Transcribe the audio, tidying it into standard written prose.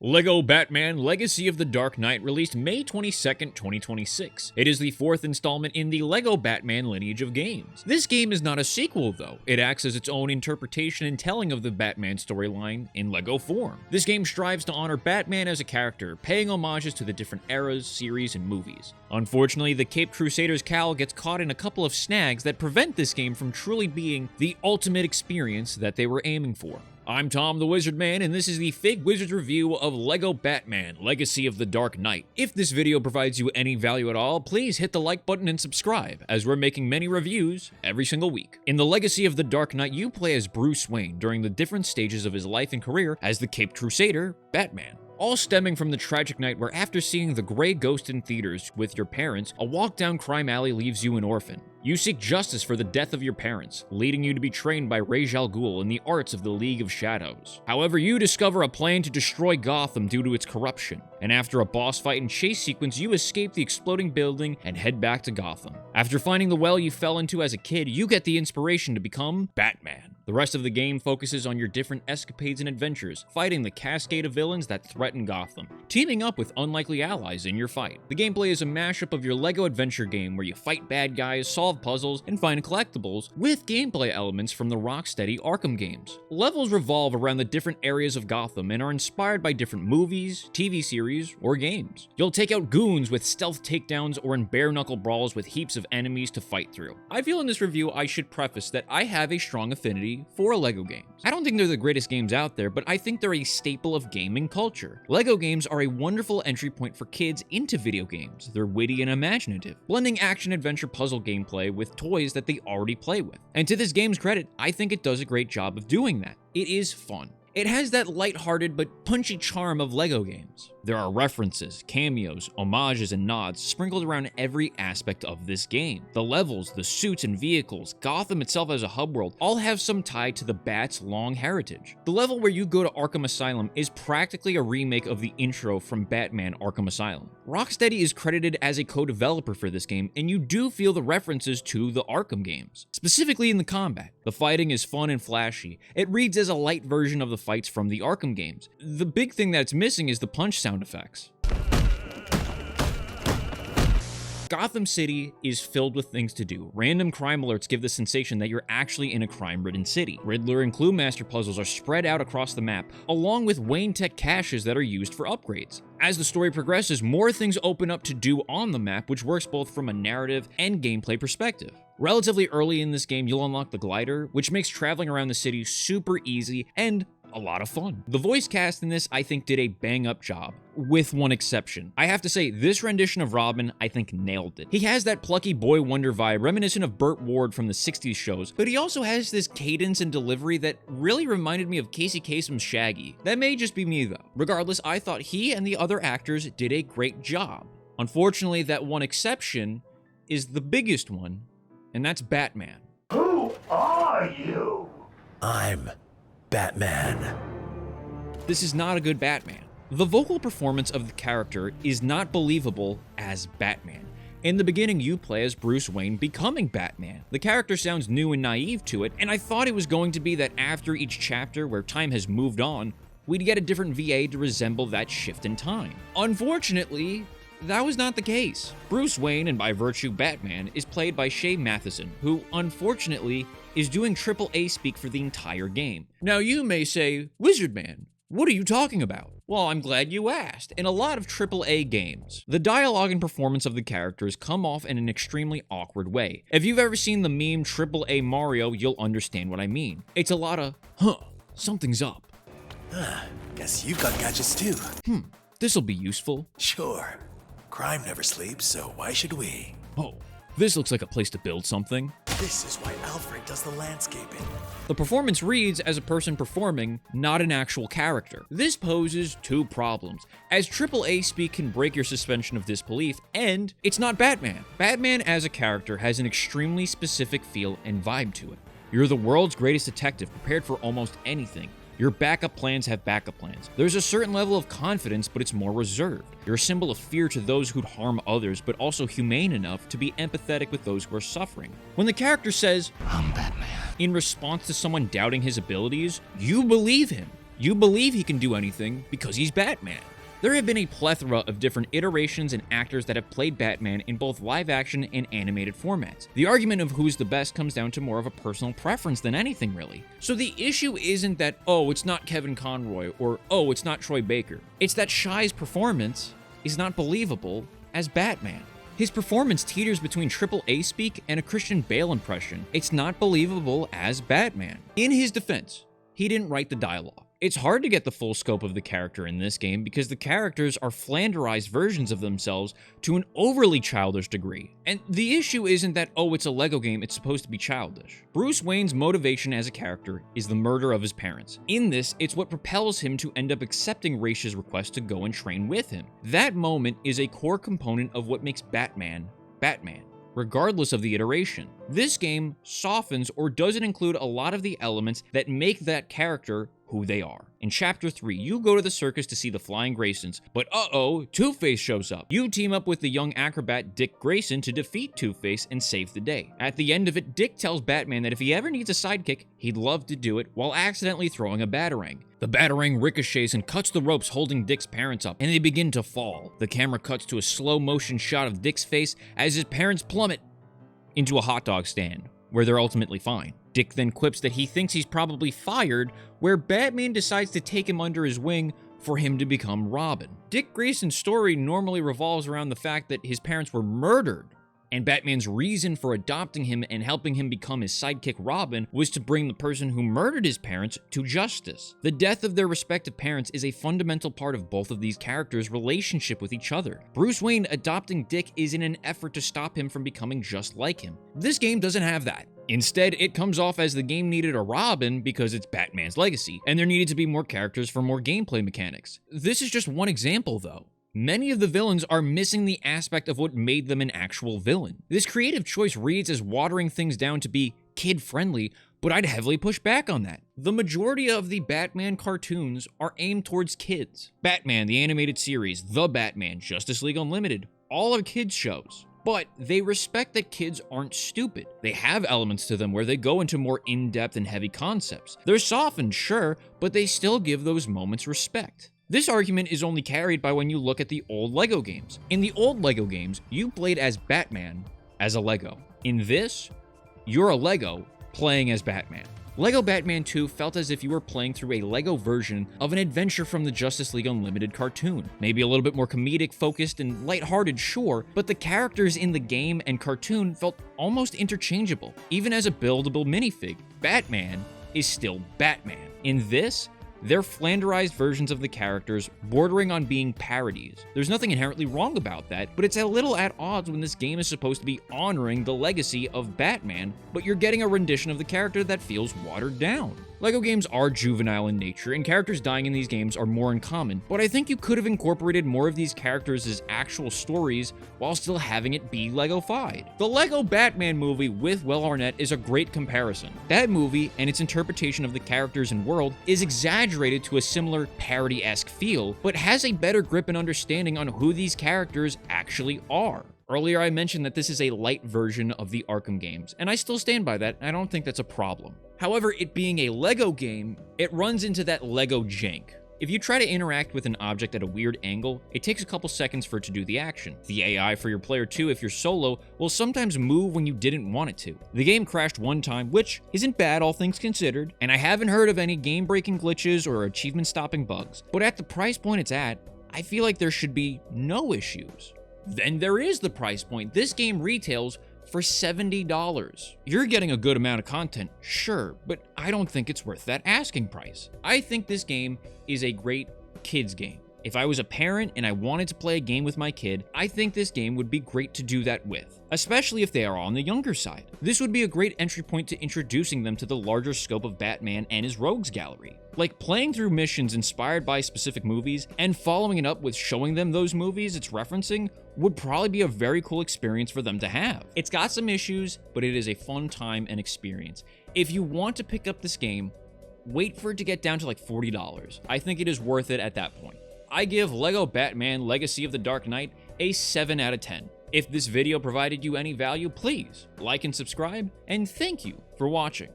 LEGO Batman Legacy of the Dark Knight released May 22nd, 2026. It is the fourth installment in the LEGO Batman lineage of games. This game is not a sequel though, it acts as its own interpretation and telling of the Batman storyline in LEGO form. This game strives to honor Batman as a character, paying homages to the different eras, series, and movies. Unfortunately, the Caped Crusaders Cowl gets caught in a couple of snags that prevent this game from truly being the ultimate experience that they were aiming for. I'm Tom the Wizard Man, and this is the Fig Wizards review of LEGO Batman Legacy of the Dark Knight. If this video provides you any value at all, please hit the like button and subscribe, as we're making many reviews every single week. In the Legacy of the Dark Knight, you play as Bruce Wayne during the different stages of his life and career as the Caped Crusader, Batman. All stemming from the tragic night where, after seeing the Grey Ghost in theaters with your parents, a walk down crime alley leaves you an orphan. You seek justice for the death of your parents, leading you to be trained by Ra's al Ghul in the arts of the League of Shadows. However, you discover a plan to destroy Gotham due to its corruption, and after a boss fight and chase sequence, you escape the exploding building and head back to Gotham. After finding the well you fell into as a kid, you get the inspiration to become Batman. The rest of the game focuses on your different escapades and adventures, fighting the cascade of villains that threaten Gotham, teaming up with unlikely allies in your fight. The gameplay is a mashup of your LEGO adventure game where you fight bad guys, solve puzzles, and find collectibles, with gameplay elements from the Rocksteady Arkham games. Levels revolve around the different areas of Gotham and are inspired by different movies, TV series, or games. You'll take out goons with stealth takedowns or in bare-knuckle brawls with heaps of enemies to fight through. I feel in this review I should preface that I have a strong affinity for LEGO games. I don't think they're the greatest games out there, but I think they're a staple of gaming culture. LEGO games are a wonderful entry point for kids into video games. They're witty and imaginative, blending action-adventure puzzle gameplay with toys that they already play with. And to this game's credit, I think it does a great job of doing that. It is fun. It has that lighthearted but punchy charm of LEGO games. There are references, cameos, homages, and nods sprinkled around every aspect of this game. The levels, the suits and vehicles, Gotham itself as a hub world, all have some tie to the Bat's long heritage. The level where you go to Arkham Asylum is practically a remake of the intro from Batman Arkham Asylum. Rocksteady is credited as a co-developer for this game, and you do feel the references to the Arkham games, specifically in the combat. The fighting is fun and flashy. It reads as a light version of the fights from the Arkham games. The big thing that's missing is the punch sound effects. Gotham City is filled with things to do. Random crime alerts give the sensation that you're actually in a crime-ridden city. Riddler and Clue Master puzzles are spread out across the map, along with Wayne Tech caches that are used for upgrades. As the story progresses, more things open up to do on the map, which works both from a narrative and gameplay perspective. Relatively early in this game, you'll unlock the glider, which makes traveling around the city super easy and a lot of fun. The voice cast in this, I think, did a bang-up job, with one exception. I have to say, this rendition of Robin, I think, nailed it. He has that plucky boy wonder vibe, reminiscent of Burt Ward from the 60s shows, but he also has this cadence and delivery that really reminded me of Casey Kasem's Shaggy. That may just be me, though. Regardless, I thought he and the other actors did a great job. Unfortunately, that one exception is the biggest one, and that's Batman. Who are you? I'm Batman. This is not a good Batman. The vocal performance of the character is not believable as Batman. In the beginning, you play as Bruce Wayne becoming Batman. The character sounds new and naive to it, and I thought it was going to be that after each chapter where time has moved on, we'd get a different VA to resemble that shift in time. Unfortunately, that was not the case. Bruce Wayne, and by virtue Batman, is played by Shay Matheson, who, unfortunately, is doing AAA speak for the entire game. Now you may say, Wizard Man, what are you talking about? Well, I'm glad you asked. In a lot of AAA games, the dialogue and performance of the characters come off in an extremely awkward way. If you've ever seen the meme AAA Mario, you'll understand what I mean. It's a lot of, something's up. Guess you've got gadgets too. This'll be useful. Sure. Crime never sleeps, so why should we? Oh, this looks like a place to build something. This is why Alfred does the landscaping. The performance reads as a person performing, not an actual character. This poses two problems, as AAA speak can break your suspension of disbelief, and it's not Batman. Batman as a character has an extremely specific feel and vibe to it. You're the world's greatest detective, prepared for almost anything. Your backup plans have backup plans. There's a certain level of confidence, but it's more reserved. You're a symbol of fear to those who'd harm others, but also humane enough to be empathetic with those who are suffering. When the character says, "I'm Batman," in response to someone doubting his abilities, you believe him. You believe he can do anything because he's Batman. There have been a plethora of different iterations and actors that have played Batman in both live action and animated formats. The argument of who's the best comes down to more of a personal preference than anything, really. So the issue isn't that, oh, it's not Kevin Conroy, or oh, it's not Troy Baker. It's that Shai's performance is not believable as Batman. His performance teeters between AAA speak and a Christian Bale impression. It's not believable as Batman. In his defense, he didn't write the dialogue. It's hard to get the full scope of the character in this game because the characters are flanderized versions of themselves to an overly childish degree. And the issue isn't that, oh, it's a Lego game, it's supposed to be childish. Bruce Wayne's motivation as a character is the murder of his parents. In this, it's what propels him to end up accepting Ra's request to go and train with him. That moment is a core component of what makes Batman, Batman, regardless of the iteration. This game softens or doesn't include a lot of the elements that make that character who they are. In Chapter 3, you go to the circus to see the Flying Graysons, but uh-oh, Two-Face shows up. You team up with the young acrobat Dick Grayson to defeat Two-Face and save the day. At the end of it, Dick tells Batman that if he ever needs a sidekick, he'd love to do it while accidentally throwing a batarang. The batarang ricochets and cuts the ropes holding Dick's parents up, and they begin to fall. The camera cuts to a slow-motion shot of Dick's face as his parents plummet into a hot dog stand, where they're ultimately fine. Dick then quips that he thinks he's probably fired, where Batman decides to take him under his wing for him to become Robin. Dick Grayson's story normally revolves around the fact that his parents were murdered, and Batman's reason for adopting him and helping him become his sidekick Robin was to bring the person who murdered his parents to justice. The death of their respective parents is a fundamental part of both of these characters' relationship with each other. Bruce Wayne adopting Dick is in an effort to stop him from becoming just like him. This game doesn't have that. Instead, it comes off as the game needed a Robin because it's Batman's legacy, and there needed to be more characters for more gameplay mechanics. This is just one example, though. Many of the villains are missing the aspect of what made them an actual villain. This creative choice reads as watering things down to be kid-friendly, but I'd heavily push back on that. The majority of the Batman cartoons are aimed towards kids. Batman, the animated series, The Batman, Justice League Unlimited, all are kids' shows. But they respect that kids aren't stupid. They have elements to them where they go into more in-depth and heavy concepts. They're softened, sure, but they still give those moments respect. This argument is only carried by when you look at the old Lego games. In the old Lego games, you played as Batman as a Lego. In this, you're a Lego playing as Batman. Lego Batman 2 felt as if you were playing through a Lego version of an adventure from the Justice League Unlimited cartoon. Maybe a little bit more comedic focused and lighthearted, sure, but the characters in the game and cartoon felt almost interchangeable. Even as a buildable minifig, Batman is still Batman. In this, they're flanderized versions of the characters, bordering on being parodies. There's nothing inherently wrong about that, but it's a little at odds when this game is supposed to be honoring the legacy of Batman, but you're getting a rendition of the character that feels watered down. Lego games are juvenile in nature, and characters dying in these games are more uncommon, but I think you could have incorporated more of these characters as actual stories while still having it be Lego-fied. The Lego Batman movie with Will Arnett is a great comparison. That movie and its interpretation of the characters and world is exaggerated to a similar parody-esque feel, but has a better grip and understanding on who these characters actually are. Earlier I mentioned that this is a light version of the Arkham games, and I still stand by that. I don't think that's a problem. However, it being a Lego game, it runs into that Lego jank. If you try to interact with an object at a weird angle, it takes a couple seconds for it to do the action. The AI for your player 2, if you're solo, will sometimes move when you didn't want it to. The game crashed one time, which isn't bad all things considered, and I haven't heard of any game-breaking glitches or achievement-stopping bugs. But at the price point it's at, I feel like there should be no issues. Then there is the price point. This game retails for $70. You're getting a good amount of content, sure, but I don't think it's worth that asking price. I think this game is a great kids game. If I was a parent and I wanted to play a game with my kid, I think this game would be great to do that with, especially if they are on the younger side. This would be a great entry point to introducing them to the larger scope of Batman and his rogues gallery. Like playing through missions inspired by specific movies and following it up with showing them those movies it's referencing would probably be a very cool experience for them to have. It's got some issues, but it is a fun time and experience. If you want to pick up this game, wait for it to get down to like $40. I think it is worth it at that point. I give Lego Batman Legacy of the Dark Knight a 7 out of 10. If this video provided you any value, please like and subscribe, and thank you for watching.